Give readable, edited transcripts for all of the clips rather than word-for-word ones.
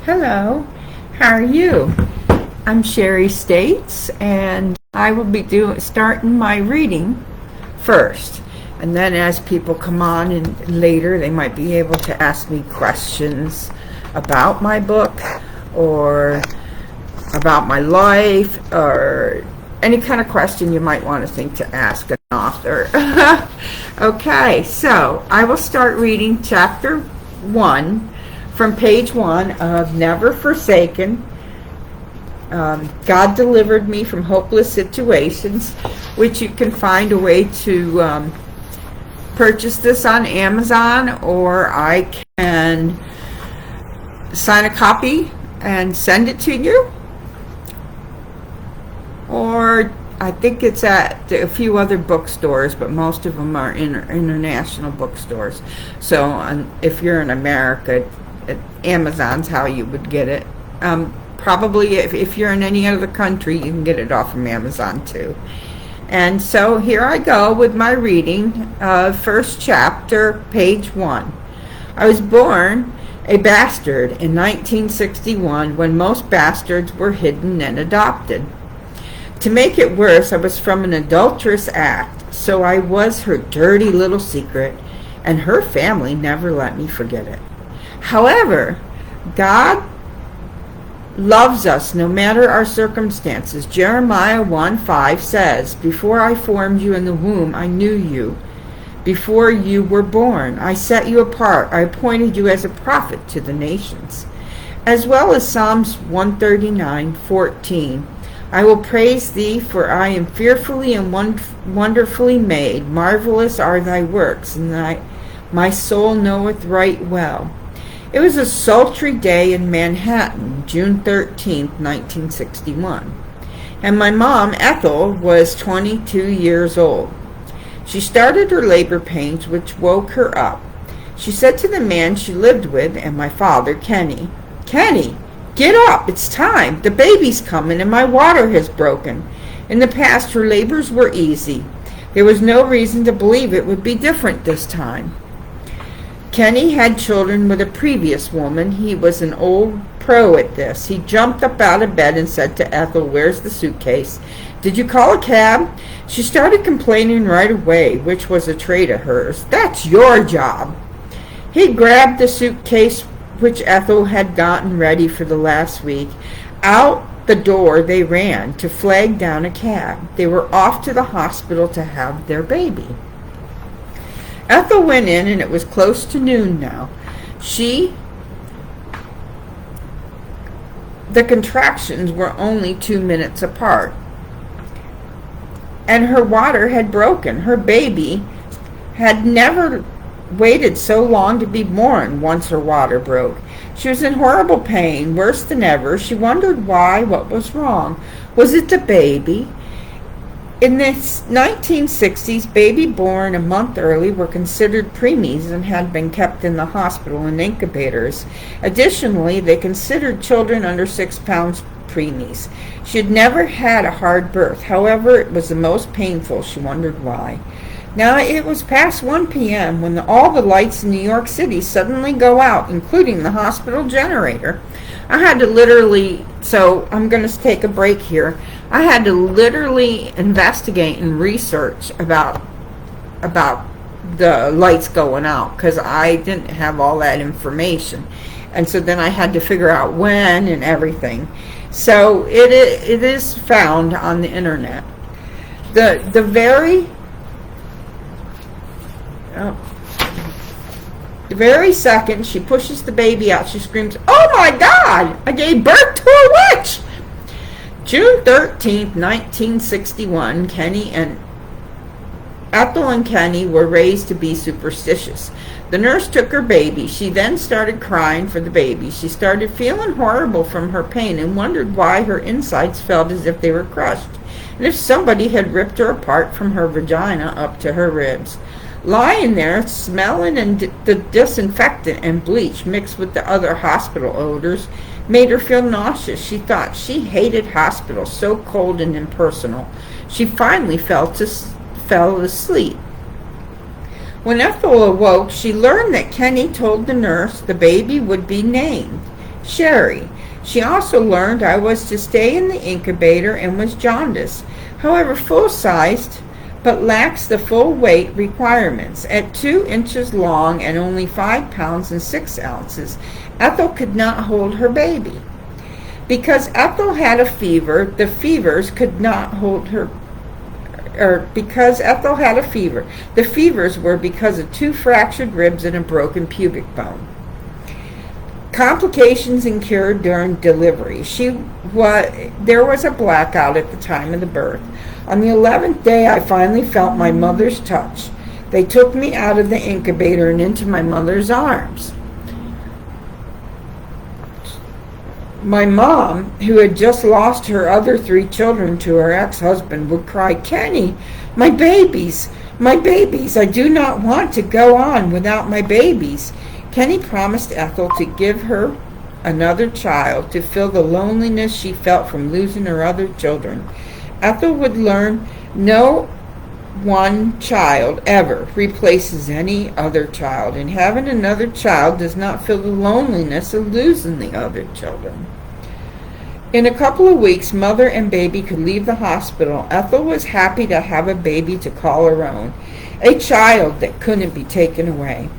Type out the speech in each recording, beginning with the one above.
Hello, how are you? I'm Sherry States, and I will be starting my reading first. And then as people come on and later, they might be able to ask me questions about my book or about my life or any kind of question you might want to think to ask an author. Okay, so I will start reading chapter 1 from page 1 of Never Forsaken. God delivered me from hopeless situations, which you can find a way to purchase this on Amazon, or I can sign a copy and send it to you, or I think it's at a few other bookstores, but most of them are international bookstores. So if you're in America, Amazon's how you would get it. Probably if you're in any other country, you can get it off from Amazon too. And so here I go with my reading of first chapter, page 1. I was born a bastard in 1961 when most bastards were hidden and adopted. To make it worse, I was from an adulterous act, so I was her dirty little secret, and her family never let me forget it. However, God loves us no matter our circumstances. Jeremiah 1:5 says, "Before I formed you in the womb, I knew you. Before you were born, I set you apart. I appointed you as a prophet to the nations." As well as Psalms 139:14. "I will praise thee, for I am fearfully and wonderfully made. Marvelous are thy works, and my soul knoweth right well." It was a sultry day in Manhattan, June 13th, 1961, and my mom, Ethel, was 22 years old. She started her labor pains, which woke her up. She said to the man she lived with and my father, Kenny, "Kenny, get up, it's time. The baby's coming and my water has broken." In the past, her labors were easy. There was no reason to believe it would be different this time. Kenny had children with a previous woman. He was an old pro at this. He jumped up out of bed and said to Ethel, "Where's the suitcase? Did you call a cab?" She started complaining right away, which was a trait of hers. "That's your job." He grabbed the suitcase, which Ethel had gotten ready for the last week. Out the door they ran to flag down a cab. They were off to the hospital to have their baby. Ethel went in, and it was close to noon now. The contractions were only 2 minutes apart, and her water had broken. Her baby had never waited so long to be born once her water broke. She was in horrible pain, worse than ever. She wondered why, what was wrong. Was it the baby? In the 1960s, baby born a month early were considered preemies and had been kept in the hospital in incubators. Additionally, they considered children under 6 pounds preemies. She had never had a hard birth. However, it was the most painful. She wondered why. Now, it was past 1 p.m. when all the lights in New York City suddenly go out, including the hospital generator. I had to literally, so I'm going to take a break here. I had to literally investigate and research about the lights going out, because I didn't have all that information. And so then I had to figure out when and everything. So it is found on the internet. The very second she pushes the baby out, she screams, "Oh my God, I gave birth to a witch!" June 13th, 1961, Ethel and Kenny were raised to be superstitious. The nurse took her baby. She then started crying for the baby. She started feeling horrible from her pain and wondered why her insides felt as if they were crushed, and if somebody had ripped her apart from her vagina up to her ribs. Lying there, smelling the disinfectant and bleach mixed with the other hospital odors made her feel nauseous. She thought she hated hospitals, so cold and impersonal. She finally fell asleep. When Ethel awoke, she learned that Kenny told the nurse the baby would be named Sherry. She also learned I was to stay in the incubator and was jaundiced. However, full-sized, but lacks the full weight requirements. At 2 inches long and only 5 pounds and 6 ounces, Ethel could not hold her baby. Because Ethel had a fever, the fevers could not hold her. Because Ethel had a fever, the fevers were because of 2 fractured ribs and a broken pubic bone. Complications incurred during delivery. There was a blackout at the time of the birth. On the 11th day, I finally felt my mother's touch. They took me out of the incubator and into my mother's arms. My mom, who had just lost her other 3 children to her ex-husband, would cry, "Kenny, my babies, I do not want to go on without my babies." Kenny promised Ethel to give her another child to fill the loneliness she felt from losing her other children. Ethel would learn no one child ever replaces any other child, and having another child does not feel the loneliness of losing the other children. In a couple of weeks, mother and baby could leave the hospital. Ethel was happy to have a baby to call her own, a child that couldn't be taken away.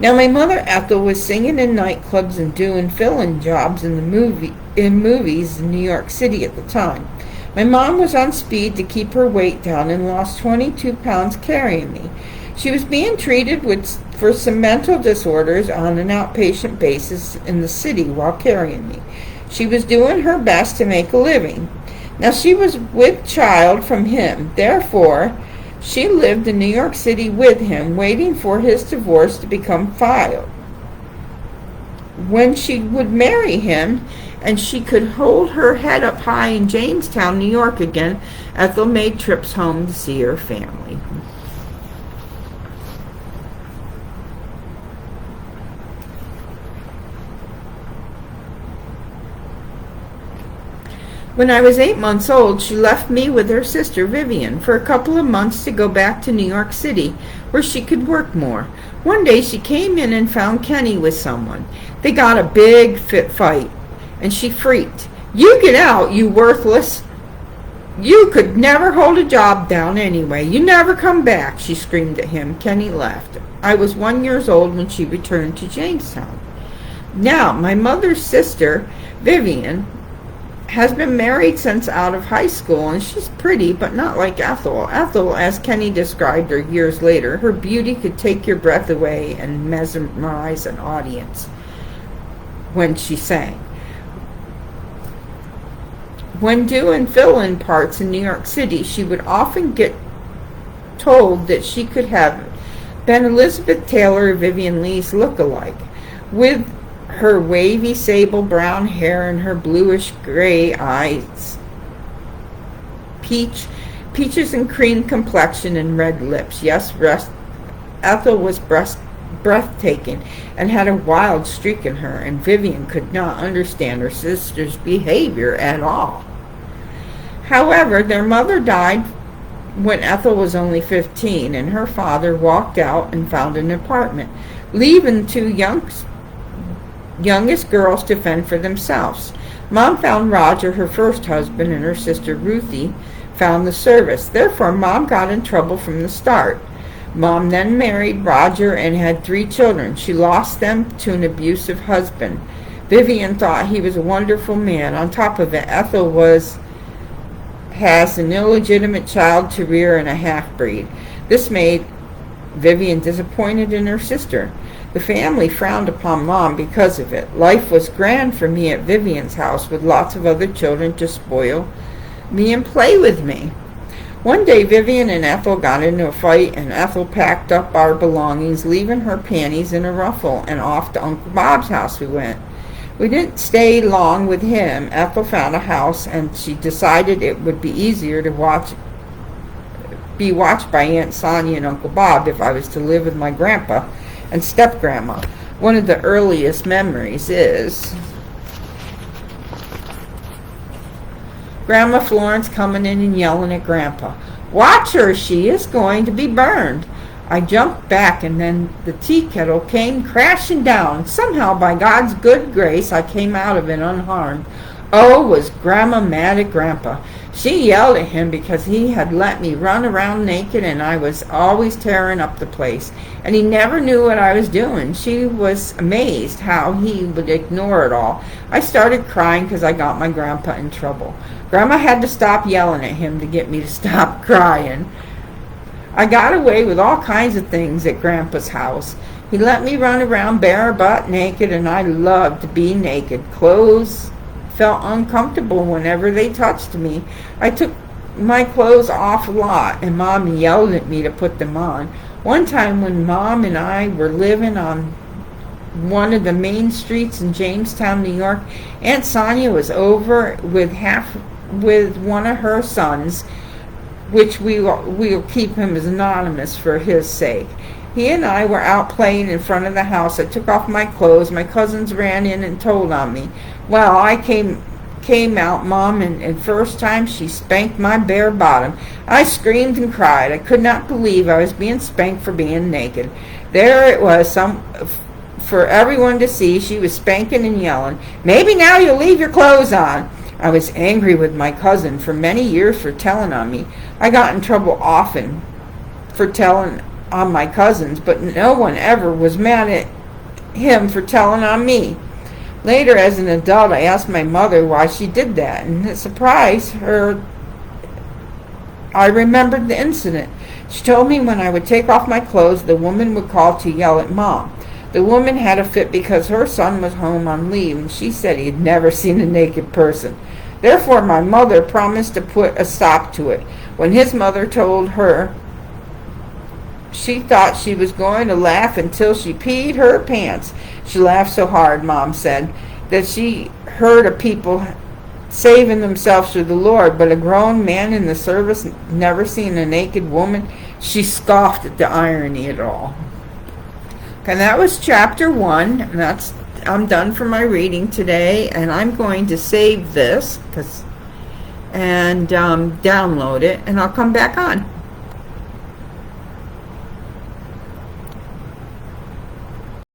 Now, my mother Ethel was singing in nightclubs and doing fill-in jobs in movies in New York City at the time. My mom was on speed to keep her weight down and lost 22 pounds carrying me. She was being treated for some mental disorders on an outpatient basis in the city while carrying me. She was doing her best to make a living. Now, she was with child from him. Therefore, she lived in New York City with him, waiting for his divorce to become filed. When she would marry him and she could hold her head up high in Jamestown, New York again, Ethel made trips home to see her family. When I was 8 months old, she left me with her sister Vivian for a couple of months to go back to New York City, where she could work more. One day she came in and found Kenny with someone. They got a big fight, and she freaked. "You get out, you worthless! You could never hold a job down anyway. You never come back," she screamed at him. Kenny left. I was 1 year old when she returned to Jamestown. Now, my mother's sister, Vivian, has been married since out of high school, and she's pretty, but not like Ethel. Ethel, as Kenny described her years later, her beauty could take your breath away and mesmerize an audience when she sang. When doing fill-in parts in New York City, she would often get told that she could have been Elizabeth Taylor or Vivian Lee's look-alike, with her wavy sable brown hair and her bluish gray eyes, peaches and cream complexion and red lips. Yes, Ethel was breathtaking and had a wild streak in her, and Vivian could not understand her sister's behavior at all. However, their mother died when Ethel was only 15, and her father walked out and found an apartment, leaving 2 youngest girls to fend for themselves. Mom found Roger, her first husband, and her sister Ruthie found the service. Therefore, Mom got in trouble from the start. Mom then married Roger and had 3 children. She lost them to an abusive husband. Vivian thought he was a wonderful man. On top of it, Ethel has an illegitimate child to rear and a half-breed. This made Vivian disappointed in her sister. The family frowned upon Mom because of it. Life was grand for me at Vivian's house with lots of other children to spoil me and play with me. One day Vivian and Ethel got into a fight, and Ethel packed up our belongings, leaving her panties in a ruffle, and off to Uncle Bob's house we went. We didn't stay long with him. Ethel found a house, and she decided it would be easier to be watched by Aunt Sonia and Uncle Bob if I was to live with my grandpa and step-grandma. One of the earliest memories is Grandma Florence coming in and yelling at Grandpa, "Watch her, she is going to be burned." I jumped back, and then the tea kettle came crashing down. Somehow, by God's good grace, I came out of it unharmed. Oh, was Grandma mad at Grandpa. She yelled at him because he had let me run around naked, and I was always tearing up the place, and he never knew what I was doing. She was amazed how he would ignore it all. I started crying because I got my grandpa in trouble. Grandma had to stop yelling at him to get me to stop crying. I got away with all kinds of things at Grandpa's house. He let me run around bare butt naked, and I loved to be naked. Clothes felt uncomfortable whenever they touched me. I took my clothes off a lot, and Mom yelled at me to put them on. One time when Mom and I were living on one of the main streets in Jamestown, New York, Aunt Sonia was over with one of her sons, which we'll keep him as anonymous for his sake. He and I were out playing in front of the house. I took off my clothes. My cousins ran in and told on me. Well, I came out, Mom, and first time she spanked my bare bottom. I screamed and cried. I could not believe I was being spanked for being naked. There it was, for everyone to see. She was spanking and yelling, "Maybe now you'll leave your clothes on." I was angry with my cousin for many years for telling on me. I got in trouble often for telling on my cousins, but no one ever was mad at him for telling on me. Later, as an adult, I asked my mother why she did that, and it surprised her. I remembered the incident. She told me when I would take off my clothes, the woman would call to yell at Mom. The woman had a fit because her son was home on leave, and she said he had never seen a naked person. Therefore, my mother promised to put a stop to it. When his mother told her, she thought she was going to laugh until she peed her pants. She laughed so hard, Mom said, that she heard of people saving themselves through the Lord, but a grown man in the service never seen a naked woman. She scoffed at the irony of it all. And that was chapter 1, and I'm done for my reading today, and I'm going to save this and download it, and I'll come back on.